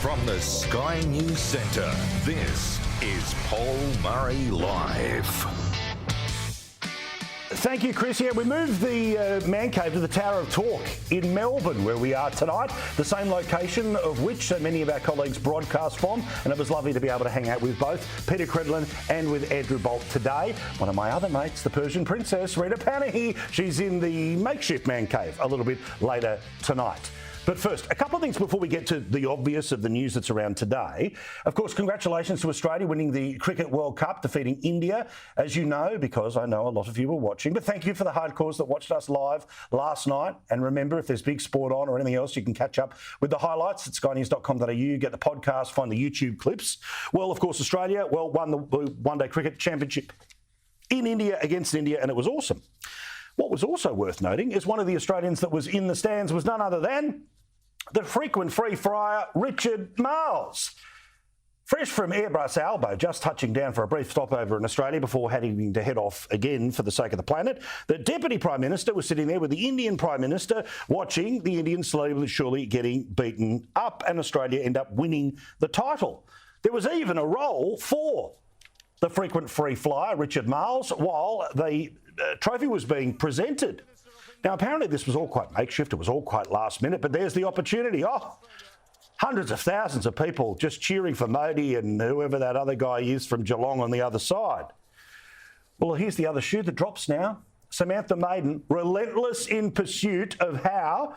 From the Sky News Centre, this is Paul Murray Live. Thank you, Chris. Yeah, we moved the man cave to the Tower of Talk in Melbourne, where we are tonight, the same location of which so many of our colleagues broadcast from, and it was lovely to be able to hang out with both Peter Credlin and with Andrew Bolt today. One of my other mates, the Persian Princess, Rita Panahi, she's in the makeshift man cave a little bit later tonight. But first, a couple of things before we get to the obvious of the news that's around today. Of course, congratulations to Australia winning the Cricket World Cup, defeating India, as you know, because I know a lot of you were watching. But thank you for the hardcores that watched us live last night. And remember, if there's big sport on or anything else, you can catch up with the highlights at skynews.com.au, get the podcast, find the YouTube clips. Well, of course, Australia, won the One-Day Cricket Championship in India against India, and it was awesome. What was also worth noting is one of the Australians that was in the stands was none other than the frequent free flyer, Richard Marles. Fresh from Airbus Albo, just touching down for a brief stopover in Australia before having to head off again for the sake of the planet, the Deputy Prime Minister was sitting there with the Indian Prime Minister watching the Indians slowly but surely getting beaten up, and Australia end up winning the title. There was even a role for the frequent free flyer, Richard Marles, while the trophy was being presented. Now, apparently this was all quite makeshift. It was all quite last minute, but there's the opportunity. Hundreds of thousands of people just cheering for Modi and whoever that other guy is from Geelong on the other side. Well, here's the other shoe that drops now. Samantha Maiden, relentless in pursuit of how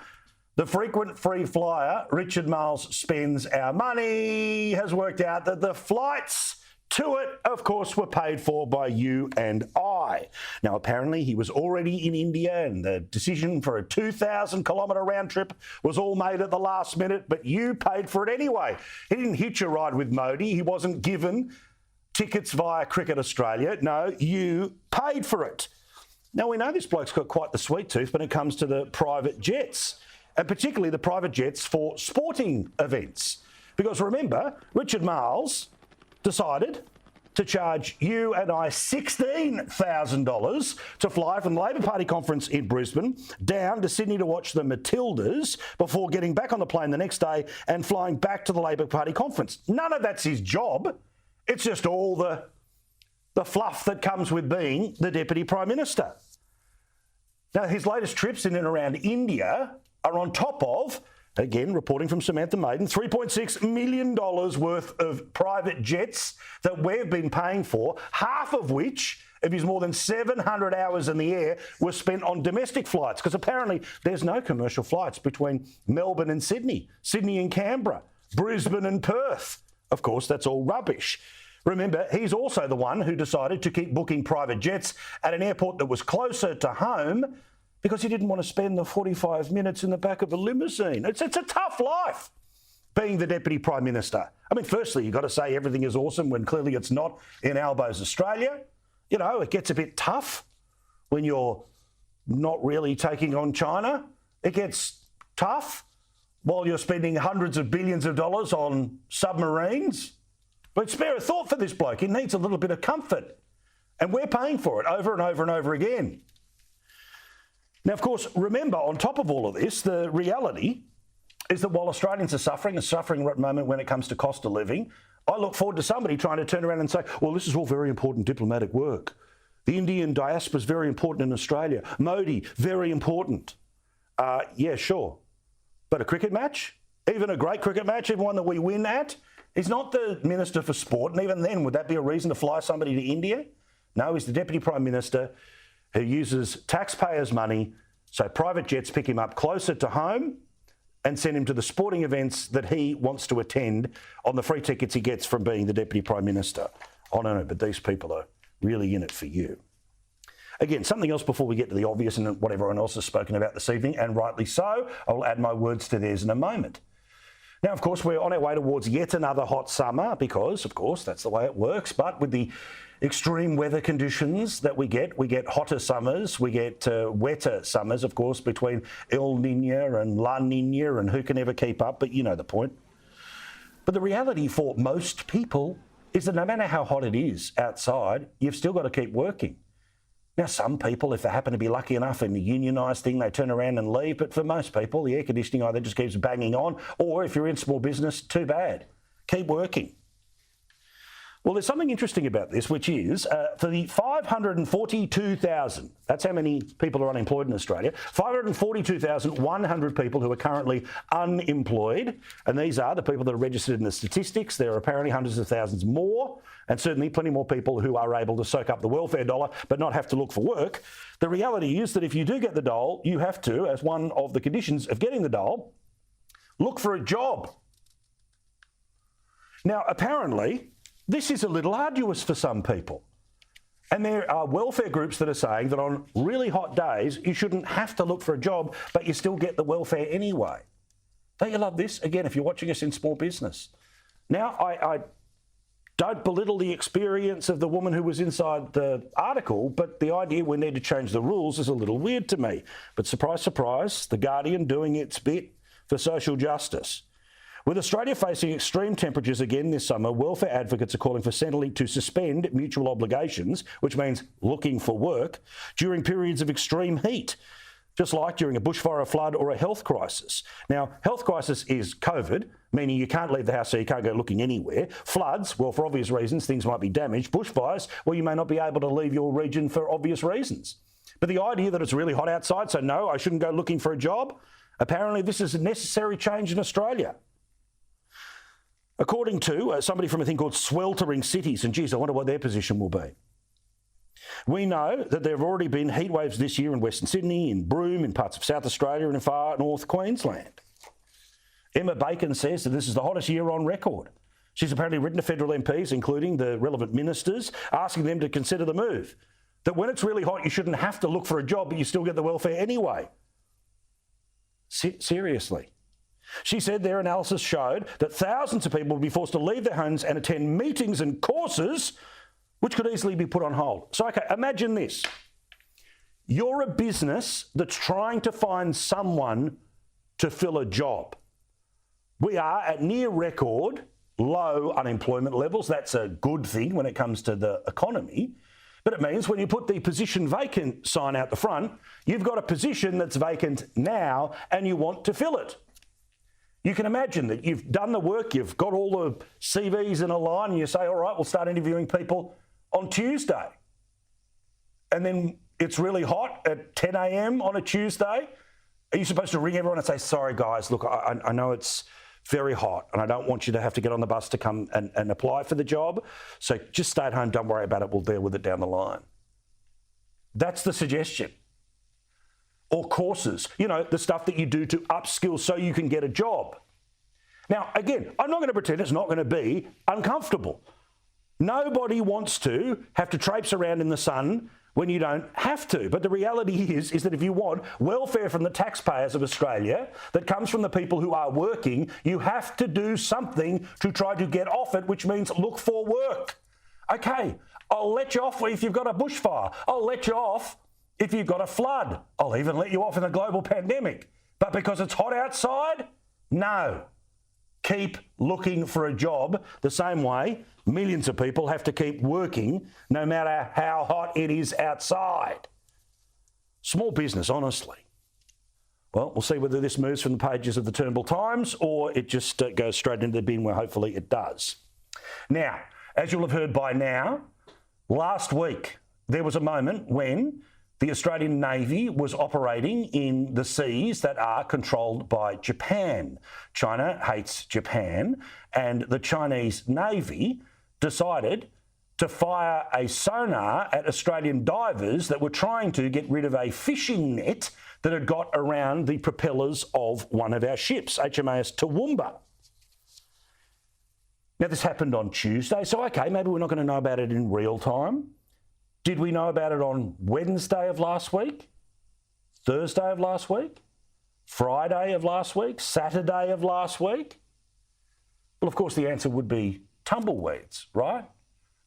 the frequent free flyer, Richard Marles, spends our money, has worked out that the flights to it, of course, were paid for by you and I. Now, apparently he was already in India and the decision for a 2,000-kilometre round trip was all made at the last minute, but you paid for it anyway. He didn't hitch a ride with Modi. He wasn't given tickets via Cricket Australia. No, you paid for it. Now, we know this bloke's got quite the sweet tooth when it comes to the private jets, and particularly the private jets for sporting events. Because remember, Richard Marles decided to charge you and I $16,000 to fly from the Labor Party conference in Brisbane down to Sydney to watch the Matildas before getting back on the plane the next day and flying back to the Labor Party conference. None of that's his job. It's just all the fluff that comes with being the Deputy Prime Minister. Now, his latest trips in and around India are on top of, again, reporting from Samantha Maiden, $3.6 million worth of private jets that we've been paying for, half of which of his more than 700 hours in the air was spent on domestic flights, because apparently there's no commercial flights between Melbourne and Sydney, Sydney and Canberra, Brisbane and Perth. Of course, that's all rubbish. Remember, he's also the one who decided to keep booking private jets at an airport that was closer to home, because he didn't want to spend the 45 minutes in the back of a limousine. It's a tough life, being the Deputy Prime Minister. I mean, firstly, you've got to say everything is awesome when clearly it's not in Albo's Australia. You know, it gets a bit tough when you're not really taking on China. It gets tough while you're spending hundreds of billions of dollars on submarines. But spare a thought for this bloke. He needs a little bit of comfort. And we're paying for it over and over and over again. Now, of course, remember, on top of all of this, the reality is that while Australians are suffering at the moment when it comes to cost of living, I look forward to somebody trying to turn around and say, well, this is all very important diplomatic work. The Indian diaspora is very important in Australia. Modi, very important. Yeah, sure. But a cricket match, even a great cricket match, even one that we win at, he's not the Minister for Sport. And even then, would that be a reason to fly somebody to India? No, he's the Deputy Prime Minister who uses taxpayers' money so private jets pick him up closer to home and send him to the sporting events that he wants to attend on the free tickets he gets from being the Deputy Prime Minister. I don't know, but these people are really in it for you. Again, something else before we get to the obvious and what everyone else has spoken about this evening, and rightly so. I'll add my words to theirs in a moment. Now, of course, we're on our way towards yet another hot summer because, of course, that's the way it works. But with the extreme weather conditions that we get hotter summers, we get wetter summers, of course, between El Nino and La Nina, and who can ever keep up, but you know the point. But the reality for most people is that no matter how hot it is outside, you've still got to keep working. Now, some people, if they happen to be lucky enough in the unionised thing, they turn around and leave. But for most people, the air conditioning either just keeps banging on, or if you're in small business, too bad. Keep working. Well, there's something interesting about this, which is for the 542,000, that's how many people are unemployed in Australia, 542,100 people who are currently unemployed, and these are the people that are registered in the statistics. There are apparently hundreds of thousands more, and certainly plenty more people who are able to soak up the welfare dollar but not have to look for work. The reality is that if you do get the dole, you have to, as one of the conditions of getting the dole, look for a job. Now, apparently, this is a little arduous for some people. And there are welfare groups that are saying that on really hot days, you shouldn't have to look for a job, but you still get the welfare anyway. Don't you love this? Again, if you're watching us in small business. Now, I don't belittle the experience of the woman who was inside the article, but the idea we need to change the rules is a little weird to me. But surprise, surprise, The Guardian doing its bit for social justice. With Australia facing extreme temperatures again this summer, welfare advocates are calling for Centrelink to suspend mutual obligations, which means looking for work, during periods of extreme heat, just like during a bushfire, a flood or a health crisis. Now, health crisis is COVID, meaning you can't leave the house so you can't go looking anywhere. Floods, well, for obvious reasons, things might be damaged. Bushfires, well, you may not be able to leave your region for obvious reasons. But the idea that it's really hot outside, so no, I shouldn't go looking for a job, apparently this is a necessary change in Australia. According to somebody from a thing called Sweltering Cities, and geez, I wonder what their position will be. We know that there have already been heat waves this year in Western Sydney, in Broome, in parts of South Australia and in far north Queensland. Emma Bacon says that this is the hottest year on record. She's apparently written to federal MPs, including the relevant ministers, asking them to consider the move. That when it's really hot, you shouldn't have to look for a job, but you still get the welfare anyway. Seriously. She said their analysis showed that thousands of people would be forced to leave their homes and attend meetings and courses which could easily be put on hold. So, okay, imagine this. You're a business that's trying to find someone to fill a job. We are at near record low unemployment levels. That's a good thing when it comes to the economy. But it means when you put the position vacant sign out the front, you've got a position that's vacant now and you want to fill it. You can imagine that you've done the work, you've got all the CVs in a line, and you say, all right, we'll start interviewing people on Tuesday. And then it's really hot at 10 a.m. on a Tuesday. Are you supposed to ring everyone and say, sorry, guys, look, I know it's very hot and I don't want you to have to get on the bus to come and apply for the job. So just stay at home, don't worry about it, we'll deal with it down the line. That's the suggestion. Or courses, you know, the stuff that you do to upskill so you can get a job. Now, again, I'm not going to pretend it's not going to be uncomfortable. Nobody wants to have to traipse around in the sun when you don't have to. But the reality is that if you want welfare from the taxpayers of Australia that comes from the people who are working, you have to do something to try to get off it, which means look for work. Okay, I'll let you off if you've got a bushfire. I'll let you off if you've got a flood. I'll even let you off in a global pandemic. But because it's hot outside? No. Keep looking for a job the same way millions of people have to keep working no matter how hot it is outside. Small business, honestly. Well, we'll see whether this moves from the pages of the Turnbull Times or it just goes straight into the bin where hopefully it does. Now, as you'll have heard by now, last week there was a moment when the Australian Navy was operating in the seas that are controlled by Japan. China hates Japan, and the Chinese Navy decided to fire a sonar at Australian divers that were trying to get rid of a fishing net that had got around the propellers of one of our ships, HMAS Toowoomba. Now, this happened on Tuesday, so okay, maybe we're not going to know about it in real time. Did we know about it on Wednesday of last week? Thursday of last week? Friday of last week? Saturday of last week? Well, of course, the answer would be tumbleweeds, right?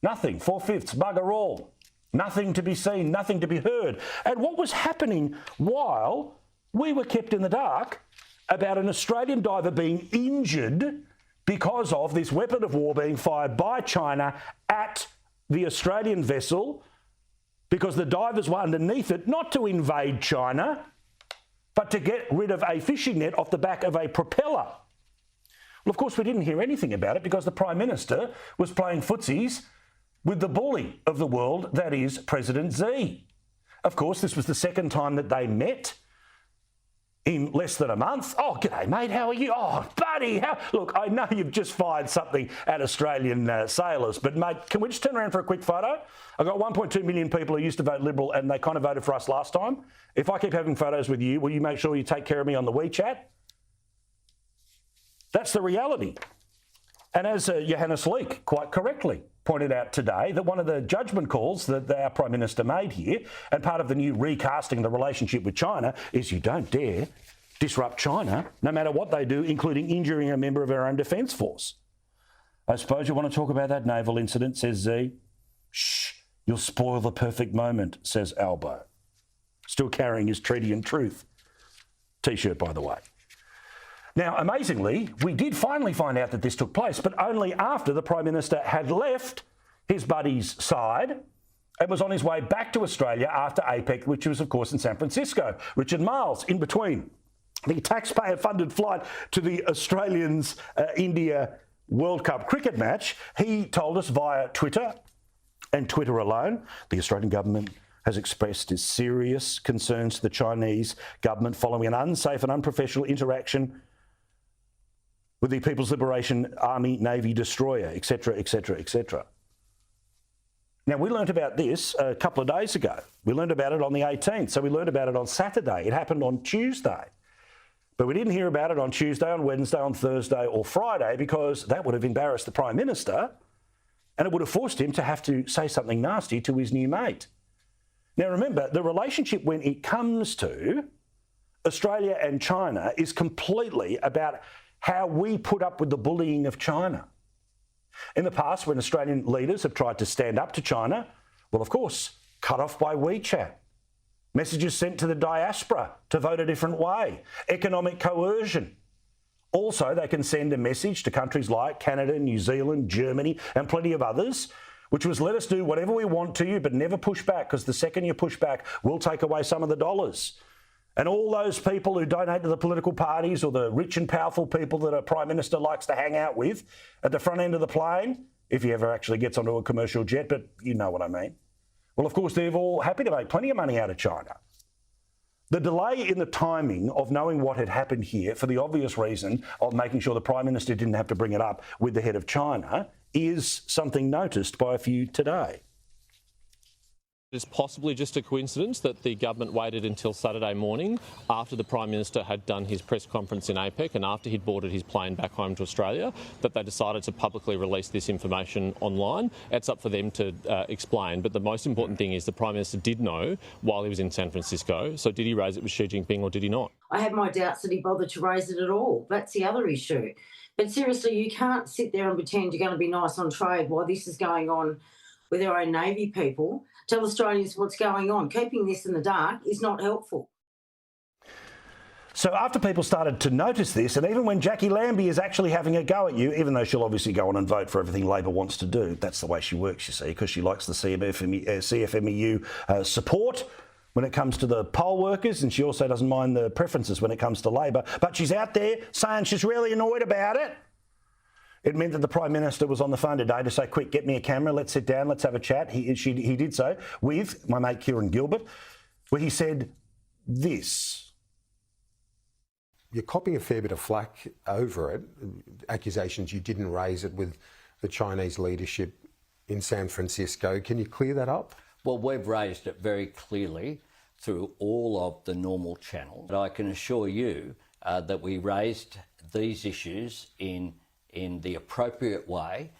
Nothing. 4/5, bugger all. Nothing to be seen, nothing to be heard. And what was happening while we were kept in the dark about an Australian diver being injured because of this weapon of war being fired by China at the Australian vessel because the divers were underneath it not to invade China, but to get rid of a fishing net off the back of a propeller. Well, of course, we didn't hear anything about it because the Prime Minister was playing footsies with the bully of the world, that is President Xi. Of course, this was the second time that they met in less than a month. Oh, g'day, mate, how are you? Oh, buddy, look, I know you've just fired something at Australian sailors, but, mate, can we just turn around for a quick photo? I've got 1.2 million people who used to vote Liberal and they kind of voted for us last time. If I keep having photos with you, will you make sure you take care of me on the WeChat? That's the reality. And as Johannes Leek quite correctly pointed out today, that one of the judgment calls that our Prime Minister made here, and part of the new recasting the relationship with China, is you don't dare disrupt China, no matter what they do, including injuring a member of our own defence force. I suppose you want to talk about that naval incident, says Z. Shh, you'll spoil the perfect moment, says Albo. Still carrying his Treaty and Truth T-shirt, by the way. Now, amazingly, we did finally find out that this took place, but only after the Prime Minister had left his buddy's side and was on his way back to Australia after APEC, which was, of course, in San Francisco. Richard Marles, in between the taxpayer-funded flight to the Australians-India World Cup cricket match, he told us via Twitter, and Twitter alone, the Australian government has expressed its serious concerns to the Chinese government following an unsafe and unprofessional interaction with the People's Liberation Army Navy destroyer, etc., etc., etc. Now, we learnt about this a couple of days ago. We learned about it on the 18th, so we learned about it on Saturday. It happened on Tuesday. But we didn't hear about it on Tuesday, on Wednesday, on Thursday or Friday because that would have embarrassed the Prime Minister and it would have forced him to have to say something nasty to his new mate. Now, remember, the relationship when it comes to Australia and China is completely about how we put up with the bullying of China. In the past, when Australian leaders have tried to stand up to China, well, of course, cut off by WeChat. Messages sent to the diaspora to vote a different way. Economic coercion. Also, they can send a message to countries like Canada, New Zealand, Germany, and plenty of others, which was let us do whatever we want to you, but never push back, because the second you push back, we'll take away some of the dollars. And all those people who donate to the political parties or the rich and powerful people that a Prime Minister likes to hang out with at the front end of the plane, if he ever actually gets onto a commercial jet, but you know what I mean. Well, of course, they're all happy to make plenty of money out of China. The delay in the timing of knowing what had happened here, for the obvious reason of making sure the Prime Minister didn't have to bring it up with the head of China, is something noticed by a few today. It's possibly just a coincidence that the government waited until Saturday morning after the Prime Minister had done his press conference in APEC and after he'd boarded his plane back home to Australia that they decided to publicly release this information online. It's up for them to explain, but the most important thing is the Prime Minister did know while he was in San Francisco. So did he raise it with Xi Jinping or did he not? I have my doubts that he bothered to raise it at all. That's the other issue. But seriously, you can't sit there and pretend you're going to be nice on trade while this is going on with our own Navy people. Tell Australians what's going on. Keeping this in the dark is not helpful. So after people started to notice this, and even when Jackie Lambie is actually having a go at you, even though she'll obviously go on and vote for everything Labor wants to do, that's the way she works, you see, because she likes the CFMEU support when it comes to the poll workers, and she also doesn't mind the preferences when it comes to Labor. But she's out there saying she's really annoyed about it. It meant that the Prime Minister was on the phone today to say, quick, get me a camera, let's sit down, let's have a chat. He did so with my mate Kieran Gilbert, where he said this. You're copping a fair bit of flack over it, accusations you didn't raise it with the Chinese leadership in San Francisco. Can you clear that up? Well, we've raised it very clearly through all of the normal channels. But I can assure you that we raised these issues in the appropriate way.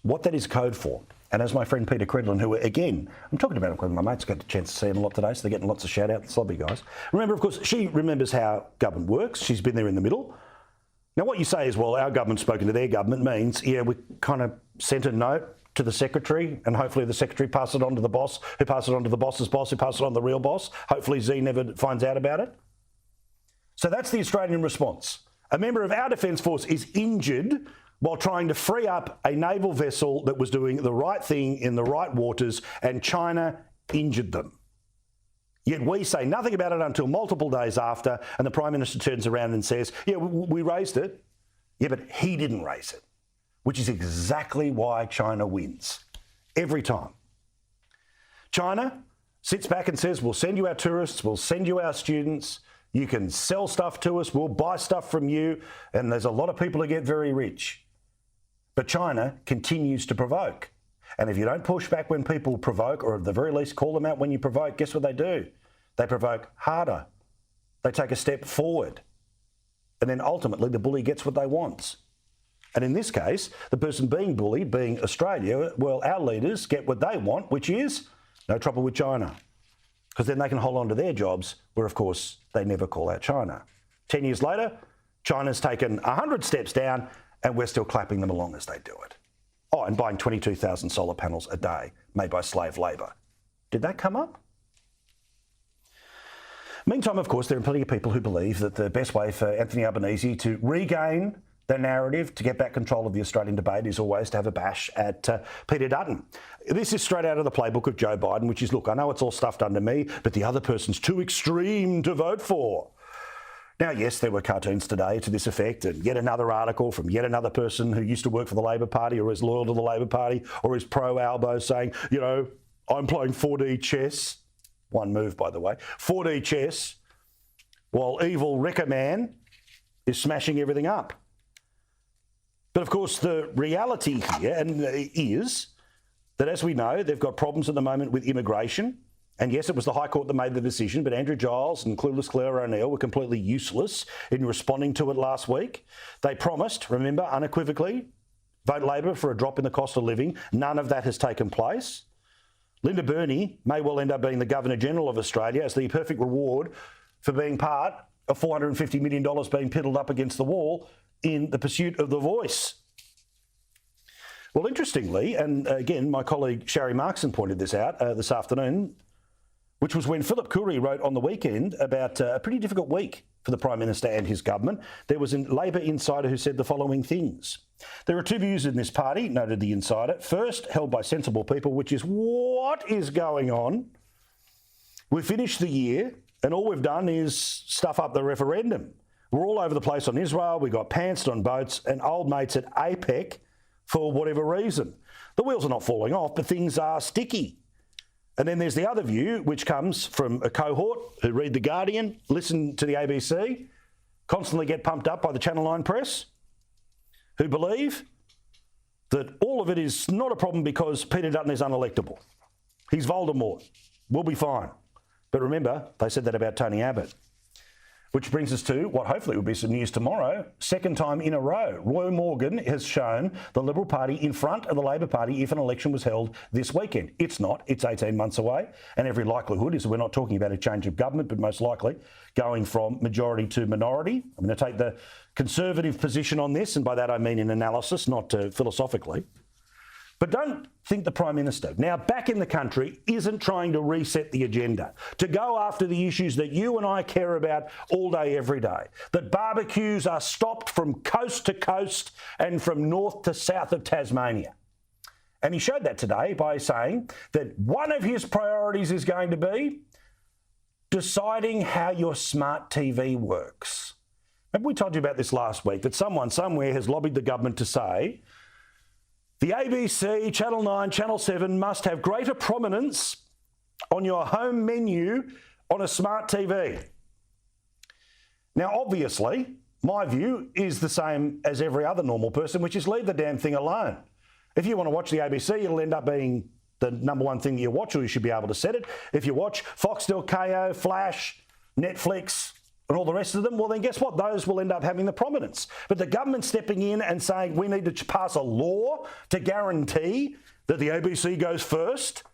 What that is code for, and as my friend Peter Credlin, who again, I'm talking about him because my mate's got the chance to see him a lot today, so they're getting lots of shout outs, lobby guys. Remember, of course, she remembers how government works. She's been there in the middle. Now, what you say is, well, our government's spoken to their government means, yeah, we kind of sent a note to the secretary, and hopefully the secretary passed it on to the boss, who passed it on to the boss's boss, who passed it on to the real boss. Hopefully Z never finds out about it. So that's the Australian response. A member of our Defence Force is injured while trying to free up a naval vessel that was doing the right thing in the right waters, and China injured them. Yet we say nothing about it until multiple days after, and the Prime Minister turns around and says, yeah, we raised it. Yeah, but he didn't raise it, which is exactly why China wins every time. China sits back and says, we'll send you our tourists, we'll send you our students, you can sell stuff to us, we'll buy stuff from you, and there's a lot of people who get very rich. But China continues to provoke. And if you don't push back when people provoke, or at the very least call them out when you provoke, guess what they do? They provoke harder. They take a step forward. And then ultimately the bully gets what they want. And in this case, the person being bullied, being Australia, well, our leaders get what they want, which is no trouble with China. Because then they can hold on to their jobs, where, of course, they never call out China. 10 years later, China's taken 100 steps down, and we're still clapping them along as they do it. Oh, and buying 22,000 solar panels a day made by slave labour. Did that come up? Meantime, of course, there are plenty of people who believe that the best way for Anthony Albanese to regain the narrative, to get back control of the Australian debate, is always to have a bash at Peter Dutton. This is straight out of the playbook of Joe Biden, which is, look, I know it's all stuffed under me, but the other person's too extreme to vote for. Now, yes, there were cartoons today to this effect, and yet another article from yet another person who used to work for the Labor Party or is loyal to the Labor Party or is pro-Albo saying, you know, I'm playing 4D chess. One move, by the way. 4D chess, while evil Wrecker Man is smashing everything up. But, of course, the reality here is that, as we know, they've got problems at the moment with immigration. And yes, it was the High Court that made the decision, but Andrew Giles and clueless Claire O'Neill were completely useless in responding to it last week. They promised, remember, unequivocally, vote Labor for a drop in the cost of living. None of that has taken place. Linda Burney may well end up being the Governor-General of Australia as the perfect reward for being part of $450 million being piddled up against the wall in the pursuit of the voice. Well, interestingly, and again, my colleague Sharry Markson pointed this out this afternoon, which was when Philip Coorey wrote on the weekend about a pretty difficult week for the Prime Minister and his government. There was a Labor insider who said the following things. There are two views in this party, noted the insider. First, held by sensible people, which is what is going on? We've finished the year and all we've done is stuff up the referendum. We're all over the place on Israel. We got pantsed on boats and old mates at APEC for whatever reason. The wheels are not falling off, but things are sticky. And then there's the other view, which comes from a cohort who read The Guardian, listen to the ABC, constantly get pumped up by the Channel 9 press, who believe that all of it is not a problem because Peter Dutton is unelectable. He's Voldemort. We'll be fine. But remember, they said that about Tony Abbott. Which brings us to what hopefully will be some news tomorrow. Second time in a row, Roy Morgan has shown the Liberal Party in front of the Labor Party if an election was held this weekend. It's not. It's 18 months away. And every likelihood is that we're not talking about a change of government, but most likely going from majority to minority. I'm going to take the Conservative position on this, and by that I mean in analysis, not philosophically. But don't think the Prime Minister, now back in the country, isn't trying to reset the agenda, to go after the issues that you and I care about all day, every day. That barbecues are stopped from coast to coast and from north to south of Tasmania. And he showed that today by saying that one of his priorities is going to be deciding how your smart TV works. Remember we told you about this last week, that someone somewhere has lobbied the government to say the ABC, Channel 9, Channel 7 must have greater prominence on your home menu on a smart TV. Now, obviously, my view is the same as every other normal person, which is leave the damn thing alone. If you want to watch the ABC, it'll end up being the number one thing that you watch, or you should be able to set it. If you watch Foxtel, Kayo, Flash, Netflix, and all the rest of them, well, then guess what? Those will end up having the prominence. But the government stepping in and saying we need to pass a law to guarantee that the ABC goes first,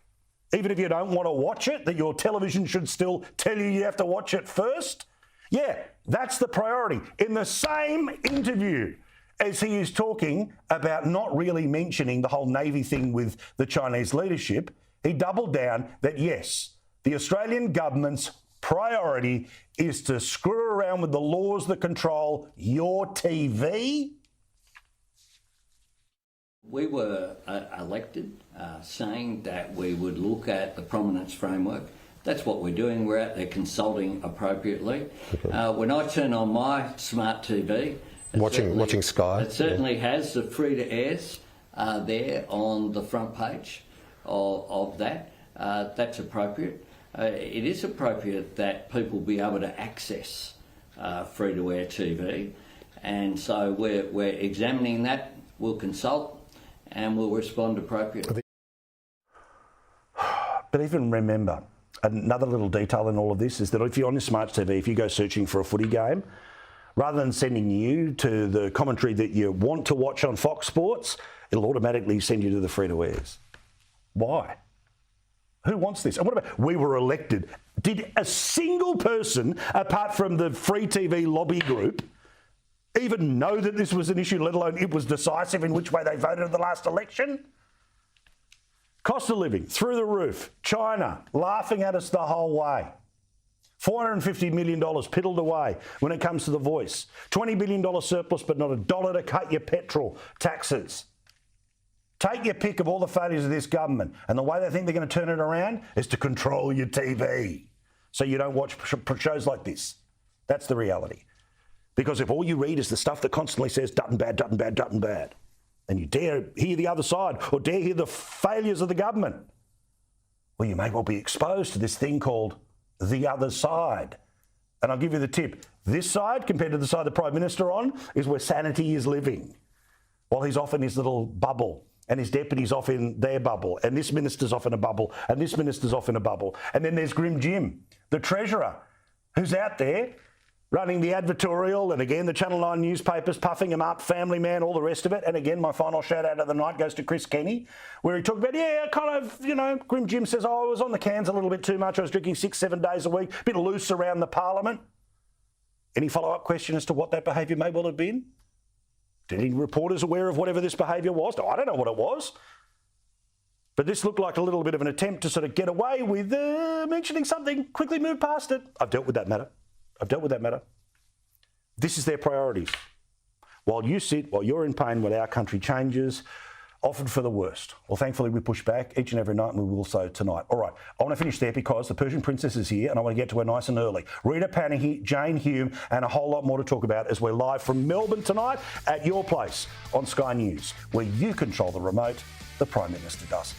even if you don't want to watch it, that your television should still tell you have to watch it first. Yeah, that's the priority. In the same interview as he is talking about not really mentioning the whole Navy thing with the Chinese leadership, he doubled down that, yes, the Australian government's priority is to screw around with the laws that control your TV. We were elected saying that we would look at the prominence framework. That's what we're doing. We're out there consulting appropriately. When I turn on my smart TV, watching Sky, it certainly has the free to airs there on the front page of that. That's appropriate. It is appropriate that people be able to access free to air TV, and so we're examining that. We'll consult and we'll respond appropriately. But even remember, another little detail in all of this is that if you're on your smart TV, if you go searching for a footy game, rather than sending you to the commentary that you want to watch on Fox Sports, it'll automatically send you to the free-to-airs. Why? Who wants this? And what about, we were elected. Did a single person, apart from the free TV lobby group, even know that this was an issue, let alone it was decisive in which way they voted in the last election? Cost of living, through the roof. China, laughing at us the whole way. $450 million piddled away when it comes to the voice. $20 billion surplus, but not a dollar to cut your petrol taxes. Take your pick of all the failures of this government, and the way they think they're going to turn it around is to control your TV so you don't watch shows like this. That's the reality. Because if all you read is the stuff that constantly says Dutton bad, Dutton bad, Dutton bad, and you dare hear the other side or dare hear the failures of the government, well, you may well be exposed to this thing called the other side. And I'll give you the tip. This side, compared to the side the Prime Minister on, is where sanity is living. While he's off in his little bubble, and his deputy's off in their bubble, and this minister's off in a bubble, and this minister's off in a bubble. And then there's Grim Jim, the Treasurer, who's out there running the advertorial, and again, the Channel 9 newspapers puffing him up, Family Man, all the rest of it. And again, my final shout out of the night goes to Chris Kenny, where he talked about, Grim Jim says, I was on the cans a little bit too much. I was drinking 6-7 days a week, a bit loose around the Parliament. Any follow-up question as to what that behaviour may well have been? Did any reporters aware of whatever this behaviour was? No, I don't know what it was. But this looked like a little bit of an attempt to sort of get away with mentioning something, quickly move past it. I've dealt with that matter. This is their priorities. While you're in pain, while our country changes, often for the worst. Well, thankfully, we push back each and every night, and we will so tonight. All right, I want to finish there because the Persian Princess is here, and I want to get to her nice and early. Rita Panahi, Jane Hume, and a whole lot more to talk about as we're live from Melbourne tonight at your place on Sky News, where you control the remote, the Prime Minister doesn't.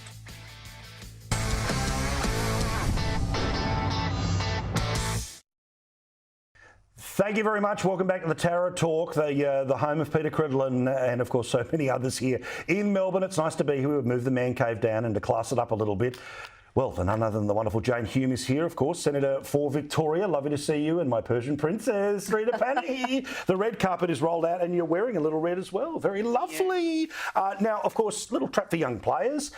Thank you very much. Welcome back to the Tara Talk, the home of Peter Cridlin and, of course, so many others here in Melbourne. It's nice to be here. We've moved the man cave down and to class it up a little bit. Well, none other than the wonderful Jane Hume is here, of course, Senator for Victoria. Lovely to see you, and my Persian Princess, Rita Panahi. The red carpet is rolled out, and you're wearing a little red as well. Very lovely. Now, of course, little trap for young players.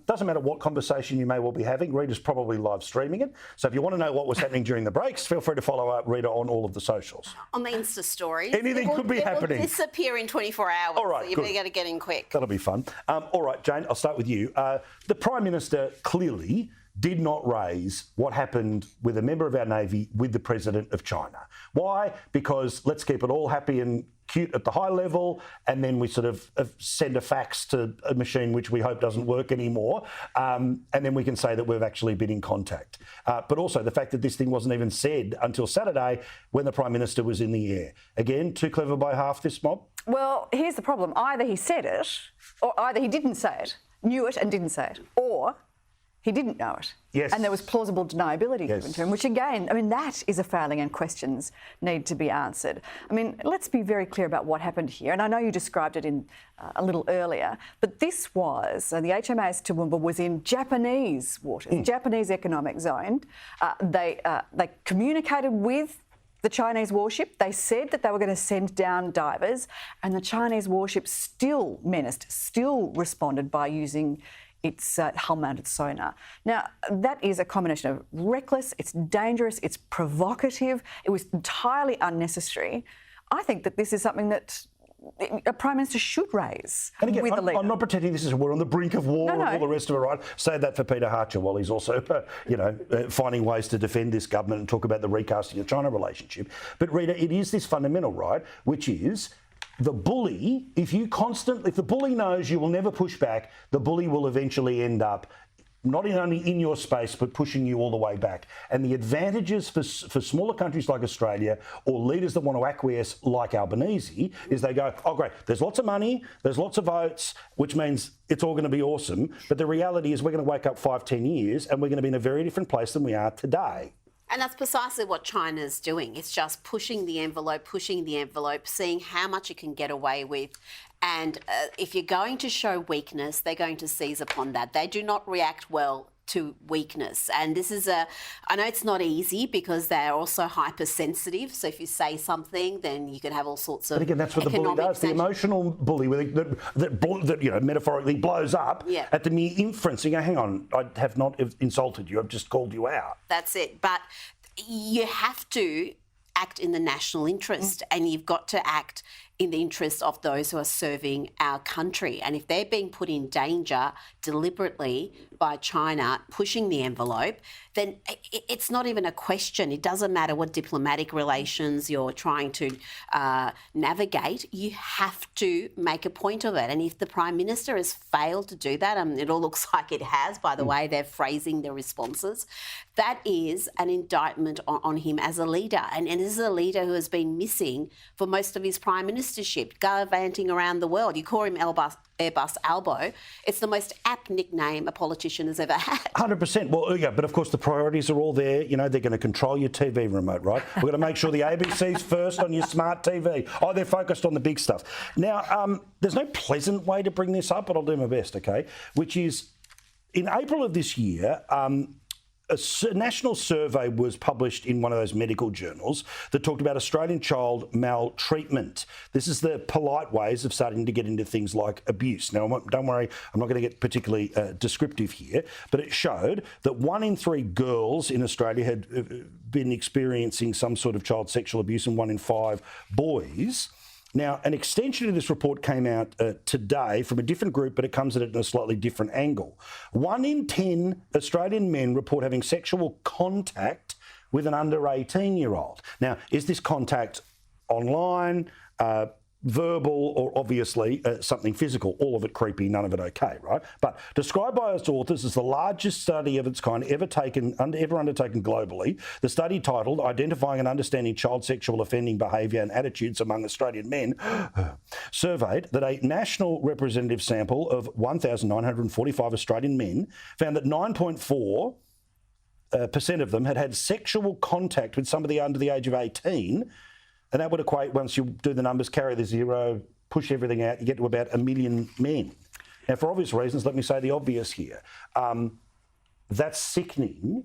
Doesn't matter what conversation you may well be having. Rita's probably live streaming it. So if you want to know what was happening during the breaks, feel free to follow Rita on all of the socials. On the Insta stories. Anything could be happening. It will disappear in 24 hours. All right, so you better get in quick. That'll be fun. All right, Jane, I'll start with you. The Prime Minister clearly did not raise what happened with a member of our Navy with the President of China. Why? Because let's keep it all happy and cute at the high level, and then we sort of send a fax to a machine which we hope doesn't work anymore, and then we can say that we've actually been in contact. But also the fact that this thing wasn't even said until Saturday when the Prime Minister was in the air. Again, too clever by half, this mob? Well, here's the problem. Either he said it, or either he didn't say it, knew it and didn't say it, or he didn't know it. Yes. And there was plausible deniability Yes. given to him, which again, I mean, that is a failing and questions need to be answered. I mean, let's be very clear about what happened here. And I know you described it in a little earlier, but this was, the HMAS Toowoomba was in Japanese waters, Japanese economic zone. They communicated with the Chinese warship. They said that they were going to send down divers, and the Chinese warship still menaced, still responded by using its hull-mounted sonar. Now, that is a combination of reckless, it's dangerous, it's provocative, it was entirely unnecessary. I think that this is something that a Prime Minister should raise and again, with the leader. I'm not pretending this is we're on the brink of war and all the rest of it, right? Say that for Peter Hartcher while he's also, finding ways to defend this government and talk about the recasting of China relationship. But Rita, it is this fundamental, right, which is the bully, if the bully knows you will never push back, the bully will eventually end up not only in your space, but pushing you all the way back. And the advantages for smaller countries like Australia or leaders that want to acquiesce like Albanese is they go, oh, great, there's lots of money, there's lots of votes, which means it's all going to be awesome. But the reality is we're going to wake up 5-10 years and we're going to be in a very different place than we are today. And that's precisely what China's doing. It's just pushing the envelope, seeing how much it can get away with. And if you're going to show weakness, they're going to seize upon that. They do not react well to weakness. And this is I know it's not easy because they're also hypersensitive. So if you say something, then you can have all sorts of. But again, that's what the bully does. The emotional bully that metaphorically blows up at the mere inference. You go, hang on, I have not insulted you. I've just called you out. That's it. But you have to act in the national interest, and you've got to act in the interest of those who are serving our country. And if they're being put in danger deliberately by China pushing the envelope, then it's not even a question. It doesn't matter what diplomatic relations you're trying to navigate. You have to make a point of it. And if the Prime Minister has failed to do that, it all looks like it has by the way they're phrasing their responses, that is an indictment on him as a leader. And this is a leader who has been missing for most of his prime ministership, gallivanting around the world. You call him Airbus Albo. It's the most apt nickname a politician has ever had. 100%. Well, yeah, but of course the priorities are all there. You know, they're going to control your TV remote, right? We're going to make sure the ABC's first on your smart TV. Oh, they're focused on the big stuff. Now, there's no pleasant way to bring this up, but I'll do my best, okay? Which is, in April of this year, a national survey was published in one of those medical journals that talked about Australian child maltreatment. This is the polite ways of starting to get into things like abuse. Now, don't worry, I'm not going to get particularly descriptive here, but it showed that 1 in 3 girls in Australia had been experiencing some sort of child sexual abuse and 1 in 5 boys. Now, an extension of this report came out today from a different group, but it comes at it in a slightly different angle. 1 in 10 Australian men report having sexual contact with an under 18-year-old. Now, is this contact online, verbal, or obviously something physical? All of it creepy, none of it okay, right? But described by its authors as the largest study of its kind ever undertaken globally, the study titled Identifying and Understanding Child Sexual Offending Behaviour and Attitudes Among Australian Men surveyed that a national representative sample of 1,945 Australian men found that 9.4% of them had had sexual contact with somebody under the age of 18. And that would equate, once you do the numbers, carry the zero, push everything out, you get to about 1 million men. Now, for obvious reasons, let me say the obvious here. That's sickening,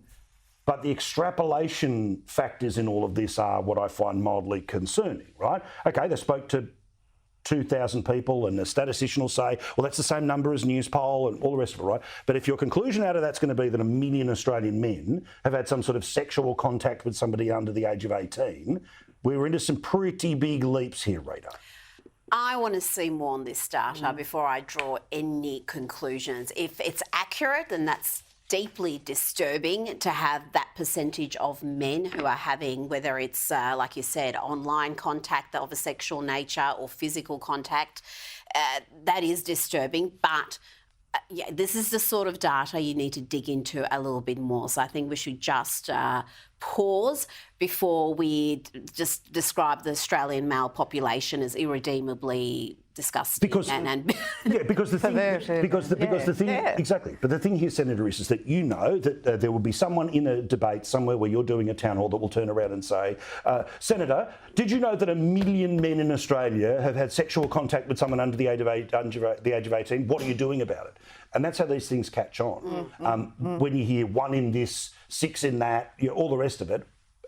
but the extrapolation factors in all of this are what I find mildly concerning, right? Okay, they spoke to 2,000 people and a statistician will say, well, that's the same number as Newspoll and all the rest of it, right? But if your conclusion out of that's going to be that 1 million Australian men have had some sort of sexual contact with somebody under the age of 18, we're into some pretty big leaps here, Rita. I want to see more on this data before I draw any conclusions. If it's accurate, then that's deeply disturbing to have that percentage of men who are having, whether it's, like you said, online contact of a sexual nature or physical contact. That is disturbing, but yeah, this is the sort of data you need to dig into a little bit more. So I think we should just pause before we just describe the Australian male population as irredeemably disgusting. Because the thing exactly. But the thing here, Senator, is that you know that there will be someone in a debate somewhere where you're doing a town hall that will turn around and say, Senator, did you know that 1 million men in Australia have had sexual contact with someone under the age of 18? What are you doing about it? And that's how these things catch on. When you hear 1 in this, 6 in that, all the rest of it.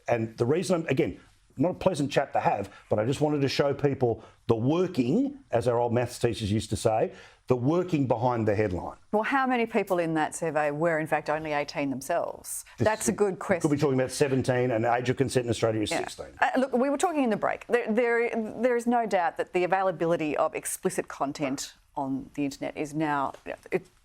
And the reason, again, not a pleasant chat to have, but I just wanted to show people the working, as our old maths teachers used to say, the working behind the headline. Well, how many people in that survey were in fact only 18 themselves? That's a good question. Could be talking about 17 and the age of consent in Australia is 16. Look, we were talking in the break. There is no doubt that the availability of explicit content on the internet is now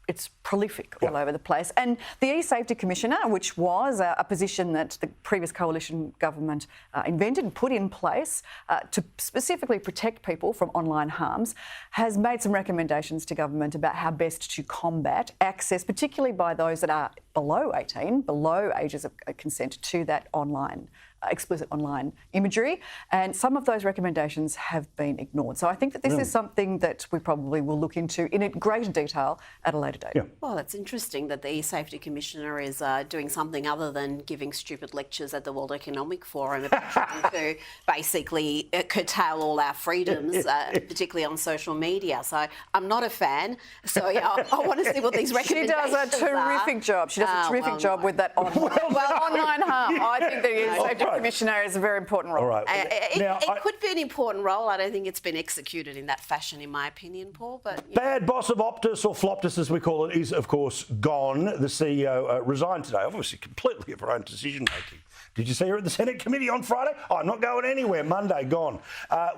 it's prolific all over the place. And the e-safety commissioner, which was a position that the previous coalition government invented and put in place to specifically protect people from online harms, has made some recommendations to government about how best to combat access, particularly by those that are below 18, below ages of consent, to that online explicit online imagery, and some of those recommendations have been ignored. So I think that this is something that we probably will look into in greater detail at a later date. Yeah. Well, it's interesting that the e-safety commissioner is doing something other than giving stupid lectures at the World Economic Forum about trying to basically curtail all our freedoms, particularly on social media. So I'm not a fan. So yeah, I want to see what these recommendations are. She does a terrific job. She does a terrific job with that online harm. I think the e-safety commissioner is a very important role. All right. It could be an important role. I don't think it's been executed in that fashion, in my opinion, Paul. But Bad boss of Optus, or Floptus as we call it, is of course gone. The CEO resigned today, obviously completely of her own decision making. Did you see her at the Senate committee on Friday? Oh, I'm not going anywhere. Monday, gone.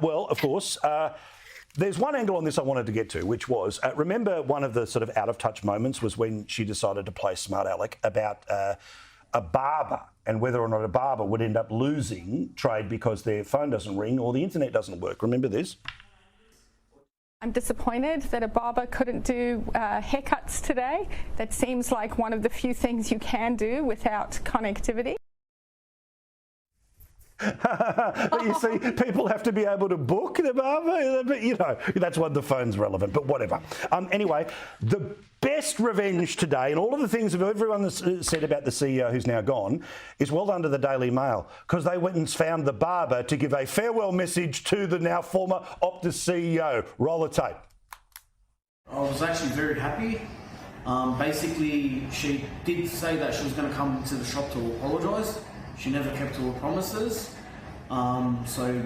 Well, of course. There's one angle on this I wanted to get to, which was, remember one of the sort of out-of-touch moments was when she decided to play smart aleck about a barber and whether or not a barber would end up losing trade because their phone doesn't ring or the internet doesn't work. Remember this? I'm disappointed that a barber couldn't do haircuts today. That seems like one of the few things you can do without connectivity. But you see, people have to be able to book the barber. But, you know, that's why the phone's relevant, but whatever. Anyway, the best revenge today, and all of the things of everyone that's said about the CEO who's now gone, is well done to the Daily Mail, because they went and found the barber to give a farewell message to the now former Optus CEO. Roll the tape. I was actually very happy. Basically, she did say that she was going to come to the shop to apologise. She never kept to her promises. So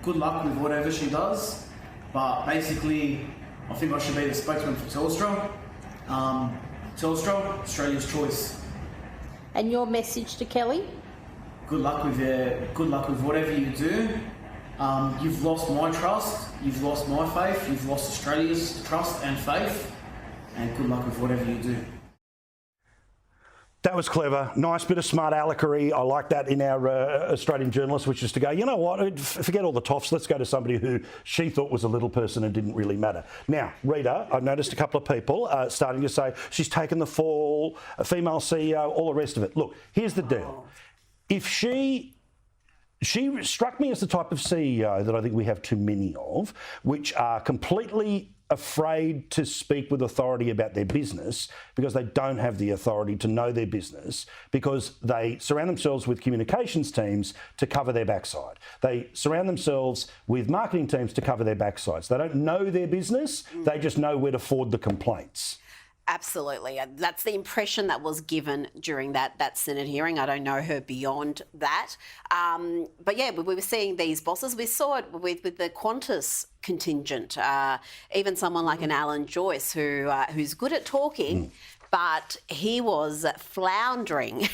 good luck with whatever she does. But basically, I think I should be the spokesman for Telstra. Telstra, Australia's choice. And your message to Kelly? Good luck with whatever you do. You've lost my trust. You've lost my faith. You've lost Australia's trust and faith. And good luck with whatever you do. That was clever. Nice bit of smart aleckery. I like that in our Australian journalists, which is to go, you know what, forget all the toffs. Let's go to somebody who she thought was a little person and didn't really matter. Now, Rita, I've noticed a couple of people starting to say she's taken the fall, a female CEO, all the rest of it. Look, here's the deal. If she struck me as the type of CEO that I think we have too many of, which are completely afraid to speak with authority about their business because they don't have the authority to know their business, because they surround themselves with communications teams to cover their backside. They surround themselves with marketing teams to cover their backsides. They don't know their business, they just know where to forward the complaints. Absolutely. That's the impression that was given during that Senate hearing. I don't know her beyond that. But yeah, we were seeing these bosses. We saw it with the Qantas contingent, even someone like an Alan Joyce who's good at talking, but he was floundering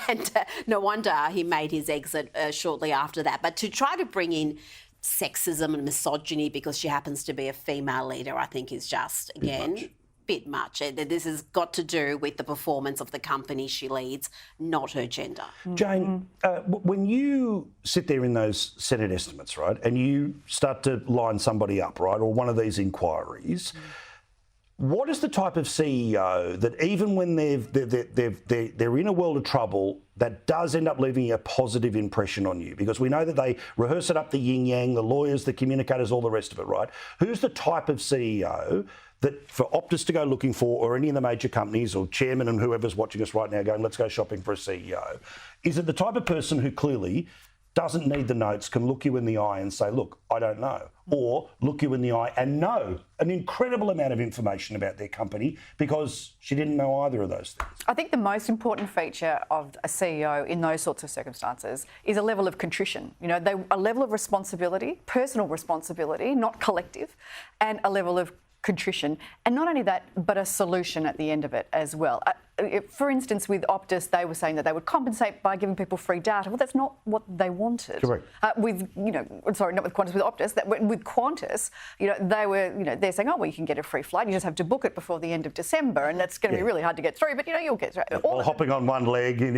and no wonder he made his exit shortly after that. But to try to bring in sexism and misogyny because she happens to be a female leader, I think is just, again, bit much. This has got to do with the performance of the company she leads, not her gender. Jane, when you sit there in those Senate estimates, right, and you start to line somebody up, right, or one of these inquiries, what is the type of CEO that even when they're in a world of trouble, that does end up leaving a positive impression on you? Because we know that they rehearse it up the yin-yang, the lawyers, the communicators, all the rest of it, right? Who's the type of CEO that for Optus to go looking for, or any of the major companies or chairman and whoever's watching us right now going, let's go shopping for a CEO? Is it the type of person who clearly doesn't need the notes, can look you in the eye and say, look, I don't know, or look you in the eye and know an incredible amount of information about their company because she didn't know either of those things? I think the most important feature of a CEO in those sorts of circumstances is a level of contrition. You know, a level of responsibility, personal responsibility, not collective, and a level of contrition. And not only that, but a solution at the end of it as well. for instance, with Optus, they were saying that they would compensate by giving people free data. Well, that's not what they wanted. Correct. Not with Qantas, with Optus. With Qantas, they're saying, oh, well, you can get a free flight. You just have to book it before the end of December, and that's going to be really hard to get through. But you'll get through. Or hopping on one leg and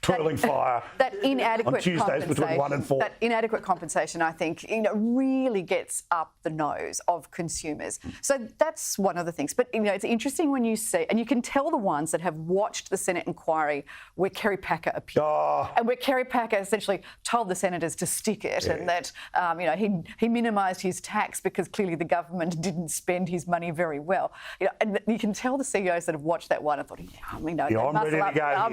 twirling fire. That inadequate on Tuesdays between 1 and 4. That inadequate compensation, I think, really gets up the nose of consumers. So that's one of the things. But it's interesting when you see, and you can tell the ones that have watched the Senate inquiry where Kerry Packer appeared, and where Kerry Packer essentially told the senators to stick it, and that he minimised his tax because clearly the government didn't spend his money very well. And you can tell the CEOs that have watched that one and thought, I'm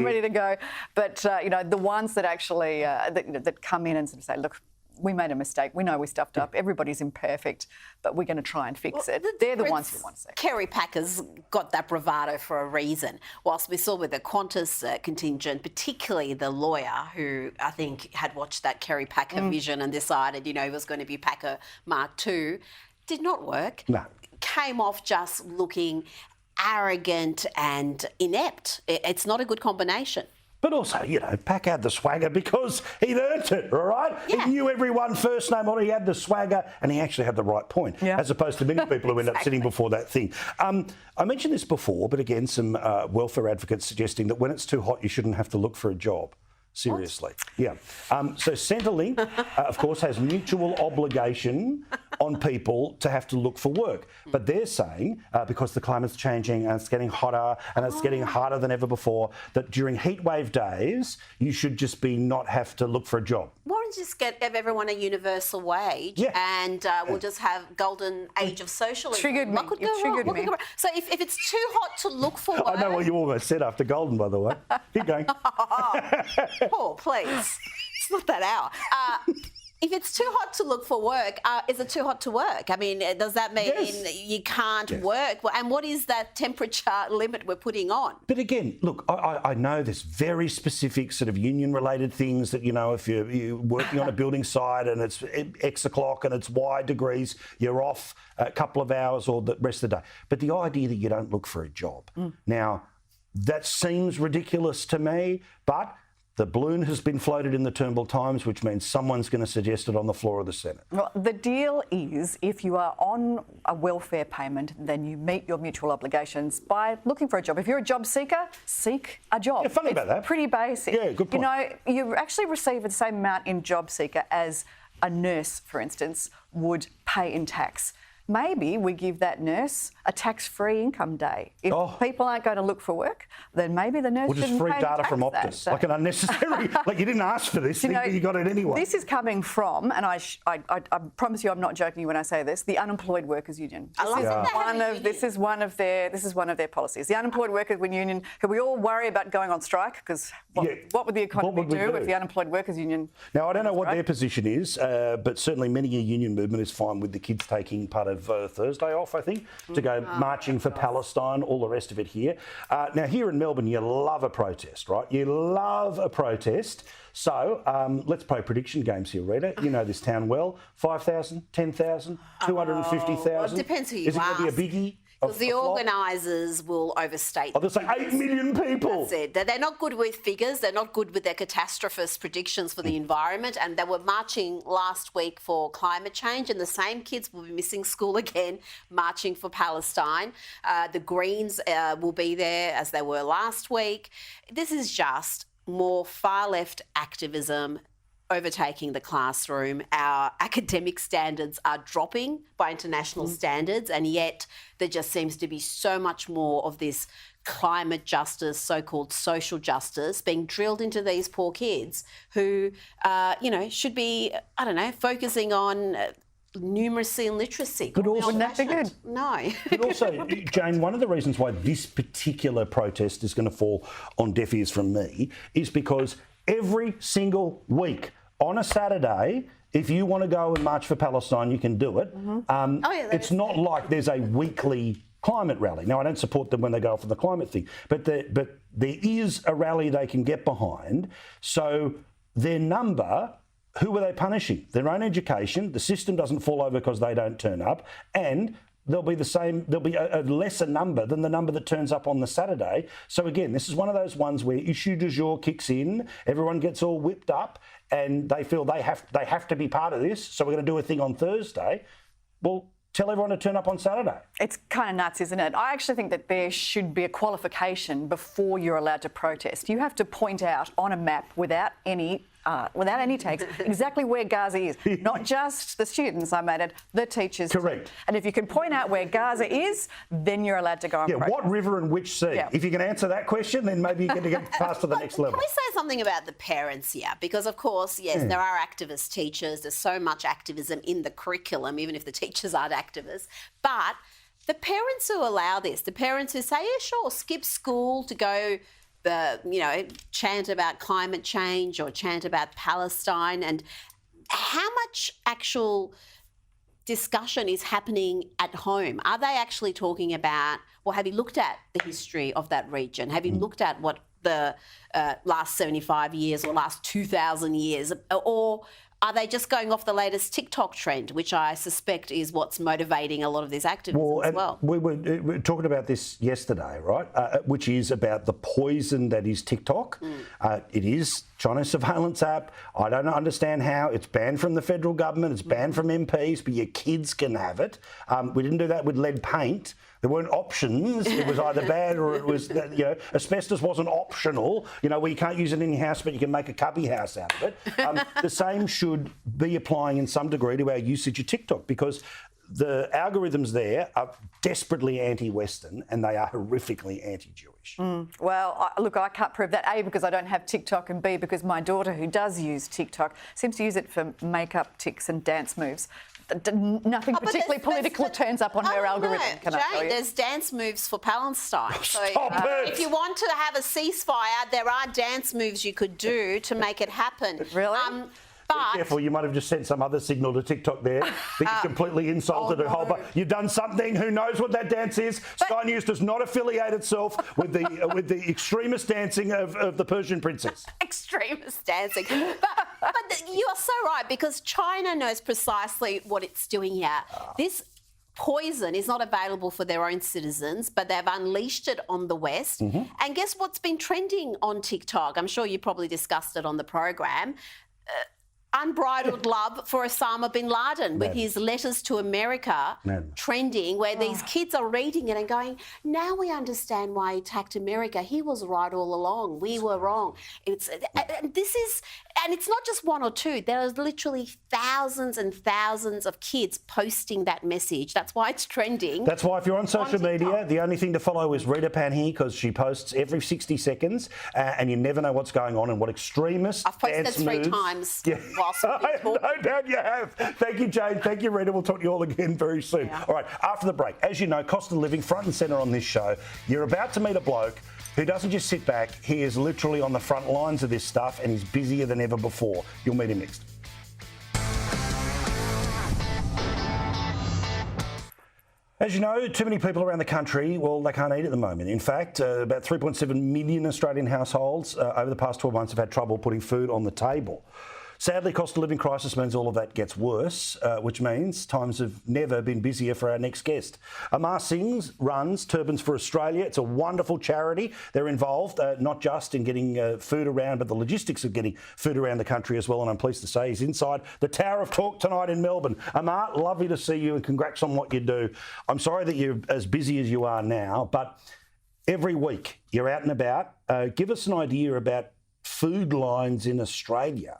ready to go. But the ones that actually that come in and sort of say, look, we made a mistake. We know we stuffed up. Everybody's imperfect, but we're going to try and fix it. They're the ones who want to say. Kerry Packer's got that bravado for a reason. Whilst we saw with the Qantas contingent, particularly the lawyer who I think had watched that Kerry Packer vision and decided, he was going to be Packer Mark II, did not work. No. Came off just looking arrogant and inept. It's not a good combination. But also, Pack had the swagger because he'd earned it, all right? Yeah. He knew everyone first name, or he had the swagger, and he actually had the right point, as opposed to many people who end up sitting before that thing. I mentioned this before, but again, some welfare advocates suggesting that when it's too hot, you shouldn't have to look for a job. Seriously. What? Yeah. So Centrelink, of course, has mutual obligation on people to have to look for work. But they're saying, because the climate's changing and it's getting hotter and it's getting harder than ever before, that during heatwave days, you should just not have to look for a job. Why don't you just give everyone a universal wage and we'll just have golden age of socialism? Triggered me. What could go wrong? So if it's too hot to look for work... I know what you almost said after golden, by the way. Keep going. Paul, please. It's not that hour. If it's too hot to look for work, is it too hot to work? I mean, does that mean you can't work? And what is that temperature limit we're putting on? But again, look, I know there's very specific sort of union-related things that, if you're working on a building site and it's X o'clock and it's Y degrees, you're off a couple of hours or the rest of the day. But the idea that you don't look for a job. Now, that seems ridiculous to me, but... the balloon has been floated in the Turnbull Times, which means someone's going to suggest it on the floor of the Senate. Well, the deal is if you are on a welfare payment, then you meet your mutual obligations by looking for a job. If you're a job seeker, seek a job. Yeah, funny about that. Pretty basic. Yeah, good point. You actually receive the same amount in job seeker as a nurse, for instance, would pay in tax. Maybe we give that nurse a tax-free income day. If people aren't going to look for work, then maybe the nurse shouldn't pay free data from Optus, that, so. like an unnecessary, like you didn't ask for this, you got it anyway. This is coming from, and I promise you I'm not joking when I say this, the Unemployed Workers Union. This is one of their policies. The Unemployed Workers Union, who we all worry about going on strike, because what would the economy do if the Unemployed Workers Union... Now, I don't know what their position is, but certainly many a union movement is fine with the kids taking part of Thursday off, I think, to go marching for Palestine, all the rest of it here. Now, here in Melbourne, you love a protest, right? You love a protest. So let's play prediction games here, Rita. You know this town well. 5,000, 10,000, 250,000? Well, it depends who you ask. Is it going to be a biggie? Because the organisers will overstate. They'll say 8 million people. That's it. They're not good with figures. They're not good with their catastrophist predictions for the environment. And they were marching last week for climate change, and the same kids will be missing school again, marching for Palestine. The Greens will be there as they were last week. This is just more far-left activism overtaking the classroom. Our academic standards are dropping by international standards, and yet there just seems to be so much more of this climate justice, so-called social justice, being drilled into these poor kids who, should be, focusing on numeracy and literacy. But also, wouldn't that be good? No. But also, Jane, one of the reasons why this particular protest is going to fall on deaf ears from me is because every single week on a Saturday, if you want to go and march for Palestine, you can do it. It's not like there's a weekly climate rally. Now, I don't support them when they go off on the climate thing, but there is a rally they can get behind. So their number, who are they punishing? Their own education. The system doesn't fall over because they don't turn up. And there'll be a lesser number than the number that turns up on the Saturday. So again, this is one of those ones where issue du jour kicks in, everyone gets all whipped up, and they feel they have to be part of this. So we're going to do a thing on Thursday. Well, tell everyone to turn up on Saturday. It's kind of nuts, isn't it? I actually think that there should be a qualification before you're allowed to protest. You have to point out on a map without any tags exactly where Gaza is. Not just the students, I made it, the teachers. Correct. Too. And if you can point out where Gaza is, then you're allowed to go and protest. What river and which sea? Yeah. If you can answer that question, then maybe you get to get past to the next level. Can we say something about the parents here? Because, of course, yes, there are activist teachers. There's so much activism in the curriculum, even if the teachers aren't activists. But the parents who allow this, the parents who say, yeah, sure, skip school to go chant about climate change or chant about Palestine, and how much actual discussion is happening at home? Are they actually talking about, well, have you looked at the history of that region? Have you looked at what the last 75 years or last 2,000 years, or are they just going off the latest TikTok trend, which I suspect is what's motivating a lot of this activism as well? We were talking about this yesterday, right? Which is about the poison that is TikTok. It is China's surveillance app. I don't understand how. It's banned from the federal government. It's banned from MPs, but your kids can have it. We didn't do that with lead paint. There weren't options. It was either bad or it was, asbestos wasn't optional, where you can't use it in your house, but you can make a cubby house out of it. The same should be applying in some degree to our usage of TikTok, because the algorithms there are desperately anti-Western and they are horrifically anti-Jewish. Well, look, I can't prove that, A, because I don't have TikTok, and B, because my daughter, who does use TikTok, seems to use it for makeup tics and dance moves. Nothing particularly political turns up on her algorithm, can I tell you? There's dance moves for Palestine. So it. if you want to have a ceasefire, there are dance moves you could do to make it happen. Really? Be careful, you might have just sent some other signal to TikTok there that you completely insulted a whole bunch. You've done something. Who knows what that dance is? Sky News does not affiliate itself with the extremist dancing of the Persian princess. Extremist dancing. But you are so right, because China knows precisely what it's doing here. This poison is not available for their own citizens, but they've unleashed it on the West. And guess what's been trending on TikTok? I'm sure you probably discussed it on the program. Unbridled love for Osama bin Laden, with his letters to America trending, where these kids are reading it and going, now we understand why he attacked America. He was right all along. We were wrong. And it's not just one or two. There are literally thousands and thousands of kids posting that message. That's why it's trending. That's why if you're on social media, the only thing to follow is Rita Panhi, because she posts every 60 seconds and you never know what's going on and what extremists I've posted dance 3 moves. times whilst we've been talking. No doubt you have. Thank you, Jane. Thank you, Rita. We'll talk to you all again very soon. Yeah. All right, after the break, as you know, cost of living front and centre on this show. You're about to meet a bloke who doesn't just sit back. He is literally on the front lines of this stuff, and he's busier than ever before. You'll meet him next. As you know, too many people around the country, well, they can't eat at the moment. In fact, about 3.7 million Australian households over the past 12 months have had trouble putting food on the table. Sadly, cost of living crisis means all of that gets worse, which means times have never been busier for our next guest. Amar Singh runs Turbans for Australia. It's a wonderful charity. They're involved not just in getting food around, but the logistics of getting food around the country as well. And I'm pleased to say he's inside the Tower of Talk tonight in Melbourne. Amar, lovely to see you, and congrats on what you do. I'm sorry that you're as busy as you are now, but every week you're out and about. Give us an idea about food lines in Australia.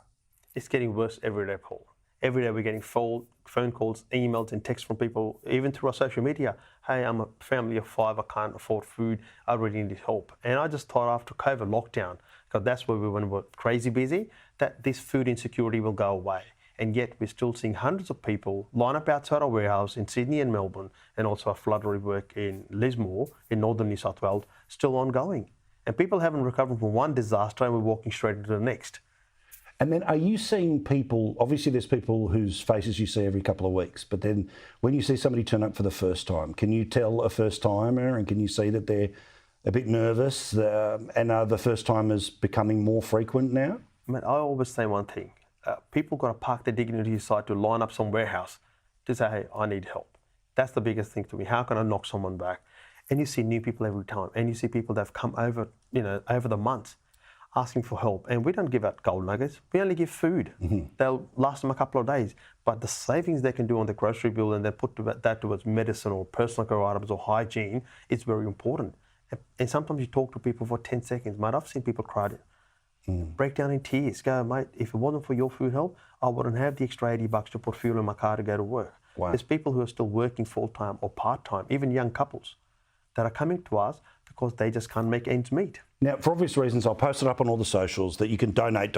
It's getting worse every day, Paul. Every day we're getting phone calls, emails and texts from people, even through our social media. Hey, I'm a family of 5, I can't afford food, I really need help. And I just thought after COVID lockdown, because that's where we were crazy busy, that this food insecurity will go away. And yet we're still seeing hundreds of people line up outside our warehouse in Sydney and Melbourne, and also our floodery work in Lismore in northern New South Wales, still ongoing. And people haven't recovered from one disaster and we're walking straight into the next. And then are you seeing people, obviously there's people whose faces you see every couple of weeks, but then when you see somebody turn up for the first time, can you tell a first timer and can you see that they're a bit nervous and are the first timers becoming more frequent now? I mean, I always say one thing, people got to park their dignity aside to line up some warehouse to say, hey, I need help. That's the biggest thing to me. How can I knock someone back? And you see new people every time, and you see people that have come over, over the months, asking for help. And we don't give out gold nuggets. We only give food. They'll last them a couple of days. But the savings they can do on the grocery bill and then put that towards medicine or personal care items or hygiene is very important. And sometimes you talk to people for 10 seconds. Mate, I've seen people cry, break down in tears. Go, mate, if it wasn't for your food help, I wouldn't have the extra $80 to put fuel in my car to go to work. Wow. There's people who are still working full-time or part-time, even young couples, that are coming to us because they just can't make ends meet. Now, for obvious reasons, I'll post it up on all the socials that you can donate.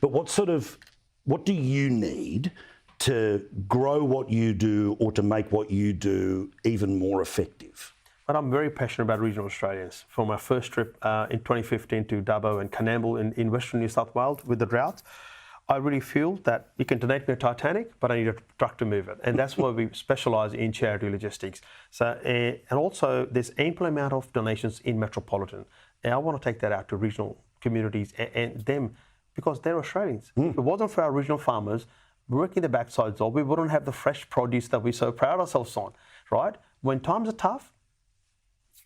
But what do you need to grow what you do or to make what you do even more effective? But I'm very passionate about regional Australians. For my first trip in 2015 to Dubbo and Coonamble in Western New South Wales with the drought, I really feel that you can donate me a Titanic, but I need a truck to move it. And that's why we specialise in charity logistics. So, and also there's ample amount of donations in Metropolitan. And I want to take that out to regional communities and them, because they're Australians. If it wasn't for our regional farmers working the backsides off, we wouldn't have the fresh produce that we so proud ourselves on, right? When times are tough,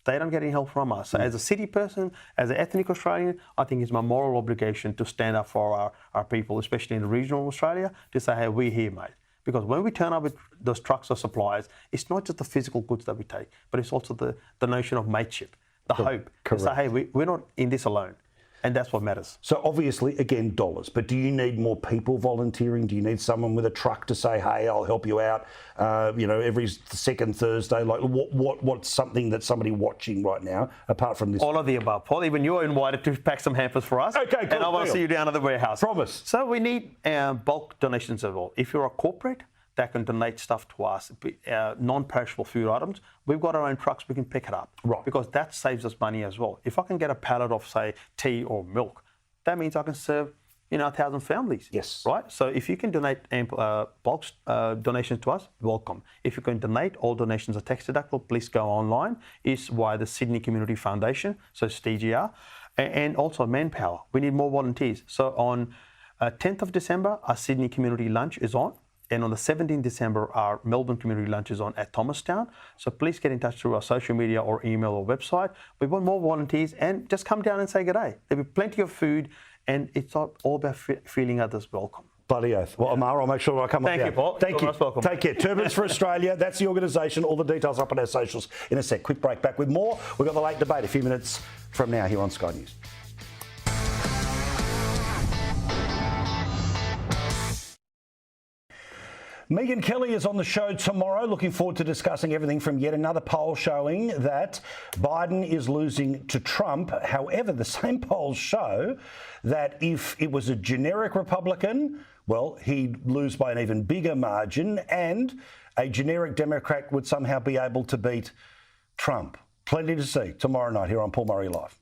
they don't get any help from us. So as a city person, as an ethnic Australian, I think it's my moral obligation to stand up for our people, especially in regional Australia, to say, hey, we're here, mate. Because when we turn up with those trucks or supplies, it's not just the physical goods that we take, but it's also the notion of mateship, the hope. Correct. To say, hey, we're not in this alone. And that's what matters. So obviously, again, dollars. But do you need more people volunteering? Do you need someone with a truck to say, "Hey, I'll help you out"? Every second Thursday. Like, what's something that somebody watching right now, apart from this? All of the above, Paul. Even you're invited to pack some hampers for us. Okay, cool. And I want to see you down at the warehouse. Promise. So we need bulk donations as well. If you're a corporate that can donate stuff to us, non-perishable food items, we've got our own trucks, we can pick it up. Right. Because that saves us money as well. If I can get a pallet of, say, tea or milk, that means I can serve 1,000 families. Yes. Right? So if you can donate bulk donations to us, welcome. If you can donate, all donations are tax deductible. Please go online. It's via the Sydney Community Foundation, so it's TGR. And also manpower. We need more volunteers. So on 10th of December, our Sydney Community Lunch is on. And on the 17th December, our Melbourne Community Lunch is on at Thomastown. So please get in touch through our social media or email or website. We want more volunteers, and just come down and say good day. There'll be plenty of food, and it's all about feeling others welcome. Bloody oath. Well, Amara, I'll make sure I come up. Thank you, Paul. Thank you. You're most welcome. Take care. Turbulence for Australia. That's the organisation. All the details up on our socials in a sec. Quick break. Back with more. We've got the late debate a few minutes from now here on Sky News. Megyn Kelly is on the show tomorrow. Looking forward to discussing everything from yet another poll showing that Biden is losing to Trump. However, the same polls show that if it was a generic Republican, well, he'd lose by an even bigger margin, and a generic Democrat would somehow be able to beat Trump. Plenty to see tomorrow night here on Paul Murray Live.